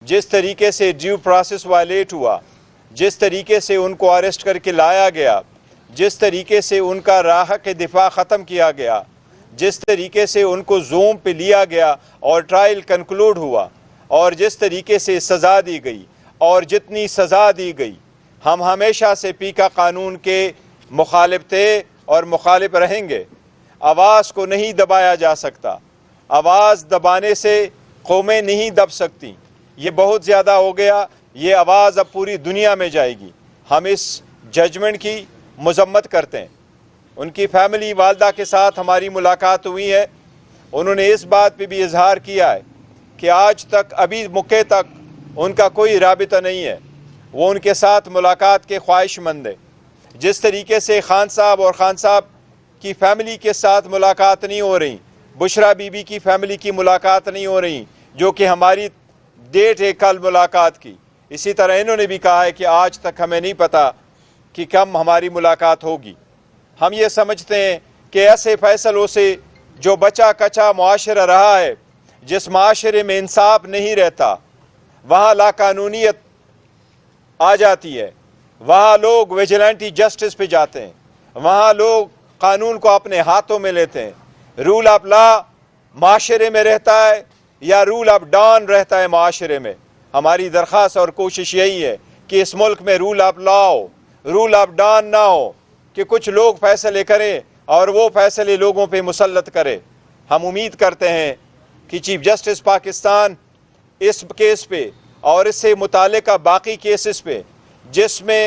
جس طریقے سے ڈیو پروسیس وائلیٹ ہوا، جس طریقے سے ان کو اریسٹ کر کے لایا گیا، جس طریقے سے ان کا راہ کے دفاع ختم کیا گیا، جس طریقے سے ان کو زوم پہ لیا گیا اور ٹرائل کنکلوڈ ہوا، اور جس طریقے سے سزا دی گئی اور جتنی سزا دی گئی، ہم ہمیشہ سے پیکا قانون کے مخالف تھے اور مخالف رہیں گے۔ آواز کو نہیں دبایا جا سکتا، آواز دبانے سے قومیں نہیں دب سکتی، یہ بہت زیادہ ہو گیا، یہ آواز اب پوری دنیا میں جائے گی۔ ہم اس ججمنٹ کی مذمت کرتے ہیں۔ ان کی فیملی والدہ کے ساتھ ہماری ملاقات ہوئی ہے، انہوں نے اس بات پہ بھی اظہار کیا ہے کہ آج تک ابھی موقع تک ان کا کوئی رابطہ نہیں ہے، وہ ان کے ساتھ ملاقات کے خواہش مند ہے۔ جس طریقے سے خان صاحب اور خان صاحب کی فیملی کے ساتھ ملاقات نہیں ہو رہی، بشرا بی بی کی فیملی کی ملاقات نہیں ہو رہی، جو کہ ہماری ڈیٹ ہے کل ملاقات کی، اسی طرح انہوں نے بھی کہا ہے کہ آج تک ہمیں نہیں پتا کہ کب ہماری ملاقات ہوگی۔ ہم یہ سمجھتے ہیں کہ ایسے فیصلوں سے جو بچا کچا معاشرہ رہا ہے، جس معاشرے میں انصاف نہیں رہتا، وہاں لاقانونیت آ جاتی ہے، وہاں لوگ ویجیلنٹی جسٹس پہ جاتے ہیں، وہاں لوگ قانون کو اپنے ہاتھوں میں لیتے ہیں۔ رول آف لا معاشرے میں رہتا ہے یا رول آف ڈان رہتا ہے معاشرے میں؟ ہماری درخواست اور کوشش یہی ہے کہ اس ملک میں رول آف لا ہو، رول آف ڈان نہ ہو، کہ کچھ لوگ فیصلے کریں اور وہ فیصلے لوگوں پہ مسلط کرے۔ ہم امید کرتے ہیں کہ چیف جسٹس پاکستان اس کیس پہ اور اس سے متعلقہ باقی کیسز پہ جس میں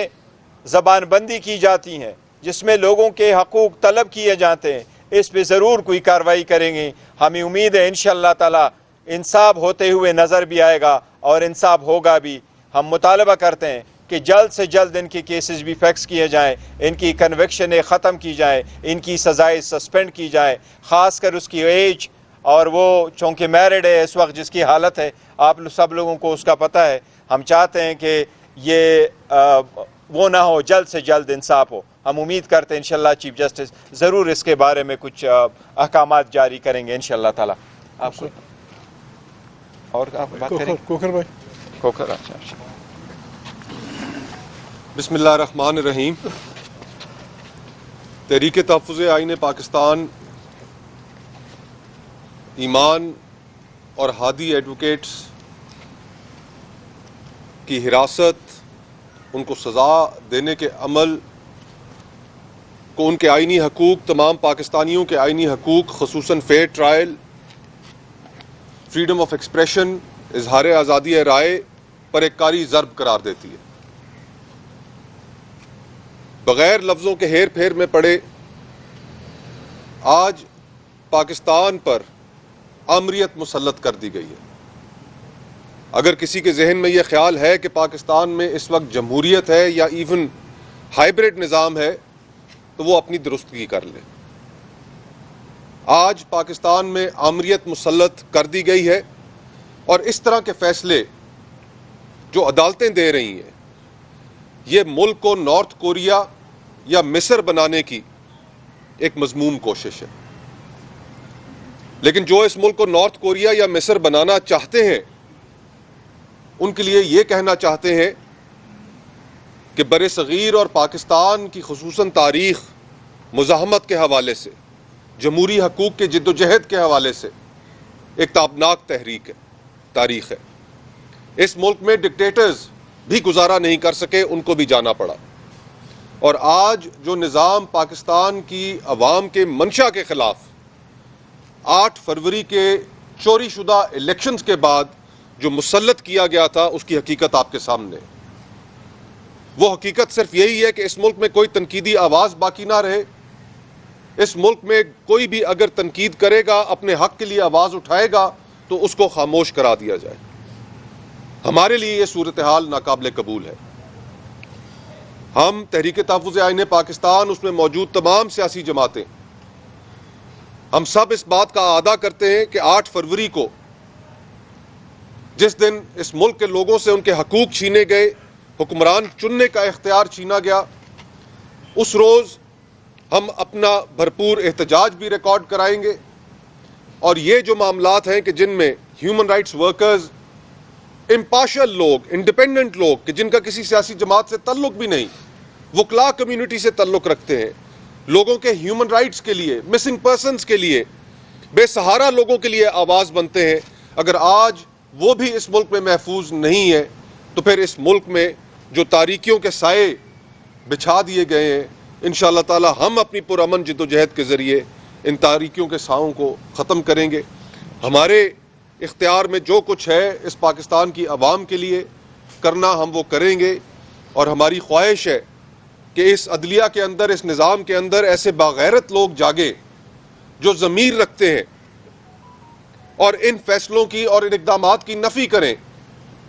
زبان بندی کی جاتی ہیں، جس میں لوگوں کے حقوق طلب کیے جاتے ہیں، اس پہ ضرور کوئی کارروائی کریں گے۔ ہمیں امید ہے انشاءاللہ تعالی انصاف ہوتے ہوئے نظر بھی آئے گا اور انصاف ہوگا بھی۔ ہم مطالبہ کرتے ہیں کہ جلد سے جلد ان کے کیسز بھی فیکس کیے جائیں، ان کی کنوکشنیں ختم کی جائیں، ان کی سزائیں سسپینڈ کی جائیں، خاص کر اس کی ایج، اور وہ چونکہ میرڈ ہے اس وقت جس کی حالت ہے، آپ سب لوگوں کو اس کا پتہ ہے۔ ہم چاہتے ہیں کہ یہ وہ نہ ہو، جلد سے جلد انصاف ہو۔ ہم امید کرتے ہیں انشاءاللہ چیف جسٹس ضرور اس کے بارے میں کچھ احکامات جاری کریں گے انشاءاللہ تعالی۔ آپ کو اور آپ بات کریں؟ کوکر بھائی، کوکر، اچھا۔ بسم اللہ الرحمن الرحیم۔ تحریک تحفظ آئین پاکستان ایمان اور ہادی ایڈوکیٹس کی حراست، ان کو سزا دینے کے عمل کو، ان کے آئینی حقوق، تمام پاکستانیوں کے آئینی حقوق خصوصاً fair trial, freedom of expression, اظہار آزادی رائے پر ایک کاری ضرب قرار دیتی ہے۔ بغیر لفظوں کے ہیر پھیر میں پڑے آج پاکستان پر آمریت مسلط کر دی گئی ہے۔ اگر کسی کے ذہن میں یہ خیال ہے کہ پاکستان میں اس وقت جمہوریت ہے یا ایون ہائبرڈ نظام ہے تو وہ اپنی درستگی کر لے۔ آج پاکستان میں آمریت مسلط کر دی گئی ہے، اور اس طرح کے فیصلے جو عدالتیں دے رہی ہیں، یہ ملک کو نارتھ کوریا یا مصر بنانے کی ایک مذموم کوشش ہے۔ لیکن جو اس ملک کو نارتھ کوریا یا مصر بنانا چاہتے ہیں، ان کے لیے یہ کہنا چاہتے ہیں کہ بر صغیر اور پاکستان کی خصوصاً تاریخ مزاحمت کے حوالے سے، جمہوری حقوق کے جد و جہد کے حوالے سے ایک تابناک تاریخ ہے۔ اس ملک میں ڈکٹیٹرز بھی گزارا نہیں کر سکے، ان کو بھی جانا پڑا، اور آج جو نظام پاکستان کی عوام کے منشا کے خلاف 8 فروری کے چوری شدہ الیکشنز کے بعد جو مسلط کیا گیا تھا، اس کی حقیقت آپ کے سامنے ہے۔ وہ حقیقت صرف یہی ہے کہ اس ملک میں کوئی تنقیدی آواز باقی نہ رہے۔ اس ملک میں کوئی بھی اگر تنقید کرے گا، اپنے حق کے لیے آواز اٹھائے گا، تو اس کو خاموش کرا دیا جائے۔ ہمارے لیے یہ صورتحال ناقابل قبول ہے۔ ہم تحریک تحفظ آئین پاکستان، اس میں موجود تمام سیاسی جماعتیں، ہم سب اس بات کا اعادہ کرتے ہیں کہ 8 فروری کو جس دن اس ملک کے لوگوں سے ان کے حقوق چھینے گئے، حکمران چننے کا اختیار چھینا گیا، اس روز ہم اپنا بھرپور احتجاج بھی ریکارڈ کرائیں گے، اور یہ جو معاملات ہیں کہ جن میں ہیومن رائٹس ورکرز امپارشل لوگ، انڈیپینڈنٹ لوگ کہ جن کا کسی سیاسی جماعت سے تعلق بھی نہیں، وکلاء کمیونٹی سے تعلق رکھتے ہیں، لوگوں کے ہیومن رائٹس کے لیے، مسنگ پرسنز کے لیے، بے سہارا لوگوں کے لیے آواز بنتے ہیں، اگر آج وہ بھی اس ملک میں محفوظ نہیں ہے تو پھر اس ملک میں جو تاریکیوں کے سائے بچھا دیے گئے ہیں، انشاءاللہ تعالی ہم اپنی پرامن جد و جہد کے ذریعے ان تاریکیوں کے ساؤں کو ختم کریں گے۔ ہمارے اختیار میں جو کچھ ہے اس پاکستان کی عوام کے لیے کرنا ہم وہ کریں گے، اور ہماری خواہش ہے کہ اس عدلیہ کے اندر، اس نظام کے اندر ایسے باغیرت لوگ جاگیں جو ضمیر رکھتے ہیں اور ان فیصلوں کی اور ان اقدامات کی نفی کریں،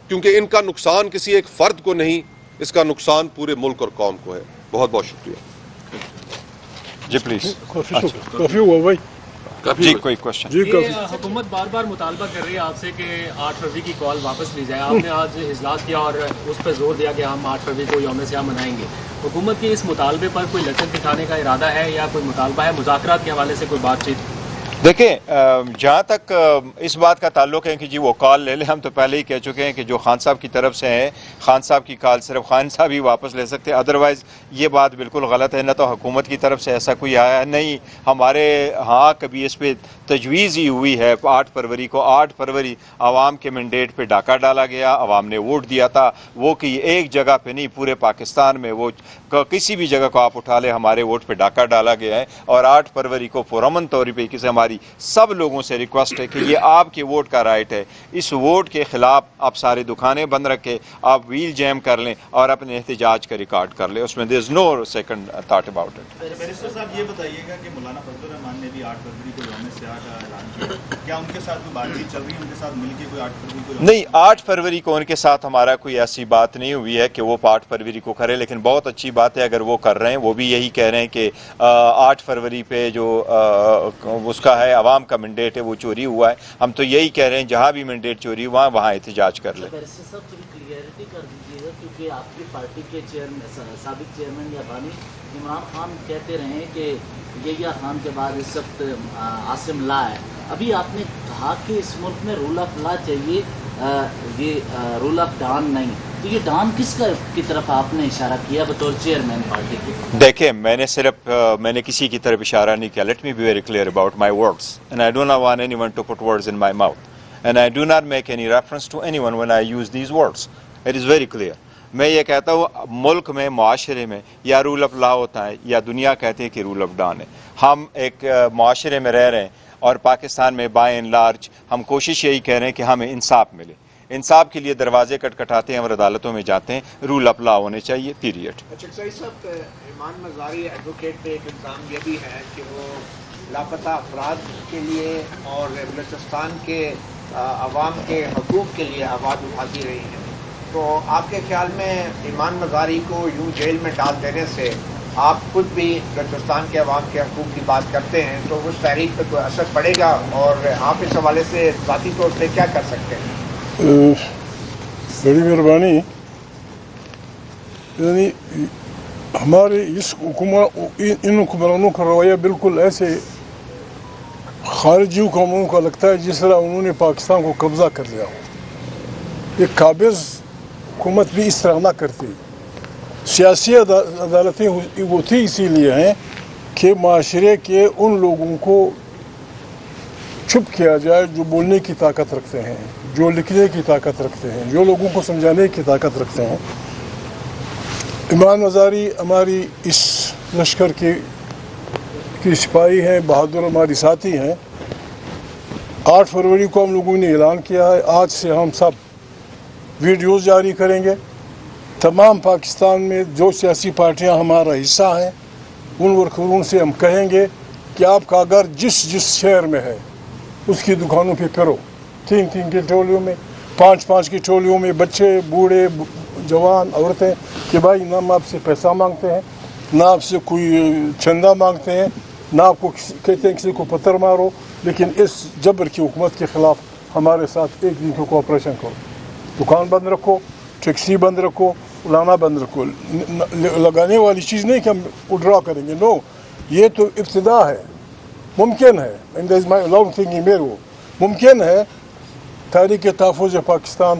کیونکہ ان کا نقصان کسی ایک فرد کو نہیں، اس کا نقصان پورے ملک اور قوم کو ہے۔ بہت بہت شکریہ۔ جی پلیز، کافی ہوا بھائی۔ جی کوئی کوشچن؟ جی کافی۔ حکومت بار بار مطالبہ کر رہی ہے آپ سے کہ 8 فروری کی کال واپس لی جائے۔ آپ نے آج اجلاس کیا اور اس پہ زور دیا کہ ہم 8 فروری کو یوم سیاہ منائیں گے۔ حکومت کے اس مطالبے پر کوئی لچک دکھانے کا ارادہ ہے یا کوئی مطالبہ ہے؟ مذاکرات کے حوالے سے کوئی بات چیت؟ دیکھیں، جہاں تک اس بات کا تعلق ہے کہ جی وہ کال لے لیں، ہم تو پہلے ہی کہہ چکے ہیں کہ جو خان صاحب کی طرف سے ہے، خان صاحب کی کال صرف خان صاحب ہی واپس لے سکتے ہیں، ادروائز یہ بات بالکل غلط ہے۔ نہ تو حکومت کی طرف سے ایسا کوئی آیا ہے، نہیں ہمارے ہاں کبھی اس پہ تجویز ہی ہوئی ہے۔ 8 فروری کو 8 فروری عوام کے مینڈیٹ پہ ڈاکہ ڈالا گیا، عوام نے ووٹ دیا تھا، وہ کہ ایک جگہ پہ نہیں پورے پاکستان میں، وہ کسی بھی جگہ کو آپ اٹھا لیں ہمارے ووٹ پہ ڈاکہ ڈالا گیا ہے۔ اور 8 فروری کو پرامن طور پہ کسی ہماری سب لوگوں سے ریکویسٹ ہے کہ یہ آپ کے ووٹ کا رائٹ ہے، اس ووٹ کے خلاف آپ سارے دکانیں بند رکھیں، آپ ویل جیم کر لیں اور اپنے احتجاج کا ریکارڈ کر لیں، اس میں there is no second thought about it۔ Barrister صاحب یہ بتائیے گا کہ مولانا فضل الرحمان نے بھی 8 فروری کو یوم سیاہ کا اعلان کیا، کیا ان کے ساتھ کوئی بات چیت چل رہی ہے، ان کے ساتھ مل کے کوئی 8 فروری کو؟ نہیں، 8 فروری کو ان کے ساتھ ہمارا کوئی ایسی بات نہیں ہوئی ہے کہ وہ 8 فروری کو کرے، لیکن بہت اچھی بات ہے اگر وہ کر رہے ہیں۔ وہ بھی یہی کہہ رہے ہیں کہ 8 فروری پہ جو اس کا ہے عوام کا مینڈیٹ ہے وہ چوری ہوا ہے۔ ہم تو یہی کہہ رہے ہیں جہاں بھی مینڈیٹ چوری ہوا وہاں احتجاج کر لیں۔ بیرسٹر صاحب تھوڑی کلیئرٹی کر دیجیے گا، کیونکہ آپ کی پارٹی کے سابق چیئرمین یا بانی عمران خان کہتے رہے ہیں کہ یحییٰ خان کے بعد اس وقت عاصم لا ہے۔ ابھی آپ نے کہا کہ اس ملک میں رول آف لا چاہیے، یہ رول آف ڈان نہیں، تو یہ ڈان کس کی طرف آپ نے اشارہ کیا بطور چیئرمین پارٹی کی؟ دیکھیں، میں نے کسی کی طرف اشارہ نہیں کیا۔ Let me be very clear about my words and I do not want anyone to put words in my mouth and I do not make any reference to anyone when I use these words. It is very clear. میں یہ کہتا ہوں ملک میں، معاشرے میں یا role of لا ہوتا ہے یا دنیا کہتے ہیں کہ رول آف ڈان ہے۔ ہم ایک معاشرے میں رہ رہے ہیں اور پاکستان میں بائی اینڈ لارج ہم کوشش یہی کہہ رہے ہیں کہ ہمیں انصاف ملے۔ انصاف کے لیے دروازے کٹکھٹاتے ہیں اور عدالتوں میں جاتے ہیں، رول آف لا ہونے چاہیے، پیریڈ۔ چکسائی صاحب، ایمان مزاری ایڈوکیٹ پہ ایک الزام یہ بھی ہے کہ وہ لاپتہ افراد کے لیے اور بلوچستان کے عوام کے حقوق کے لیے آواز اٹھاتی رہی ہیں، تو آپ کے خیال میں ایمان مزاری کو یوں جیل میں ڈال دینے سے، آپ خود بھی بلوچستان کے عوام کے حقوق کی بات کرتے ہیں، تو اس تحریک پہ کوئی اثر پڑے گا اور آپ اس حوالے سے ذاتی طور پہ کیا کر سکتے ہیں؟ بڑی مہربانی، یعنی ہمارے ان حکمرانوں کا رویہ بالکل ایسے خارجی حکمرانوں کا لگتا ہے جس طرح انہوں نے پاکستان کو قبضہ کر لیا ہو۔ یہ قابض حکومت بھی اس طرح نہ کرتی۔ سیاسی عدالتیں وہ تھی اسی لیے ہیں کہ معاشرے کے ان لوگوں کو چپ کیا جائے جو بولنے کی طاقت رکھتے ہیں، جو لکھنے کی طاقت رکھتے ہیں، جو لوگوں کو سمجھانے کی طاقت رکھتے ہیں۔ ایمان مزاری ہماری اس لشکر کی سپاہی ہیں، بہادر ہماری ساتھی ہیں۔ 8 فروری کو ہم لوگوں نے اعلان کیا ہے، آج سے ہم سب ویڈیوز جاری کریں گے۔ تمام پاکستان میں جو سیاسی پارٹیاں ہمارا حصہ ہیں ان ورکروں سے ہم کہیں گے کہ آپ کا گھر جس شہر میں ہے اس کی دکانوں پہ پھرو، 3 کی ٹولیوں میں، 5 کی ٹولیوں میں، بچے، بوڑھے، جوان، عورتیں، کہ بھائی نہ ہم آپ سے پیسہ مانگتے ہیں، نہ آپ سے کوئی چندہ مانگتے ہیں، نہ آپ کو کہتے ہیں کسی کو پتھر مارو، لیکن اس جبر کی حکومت کے خلاف ہمارے ساتھ ایک دن کو کوآپریشن کرو۔ دکان بند رکھو، ٹیکسی بند رکھو، لانا بند رکھو۔ لگانے والی چیز نہیں کہ ہم وڈرا کریں گے، نو، یہ تو ابتدا ہے۔ ممکن ہے ممکن ہے تحریک تحفظ پاکستان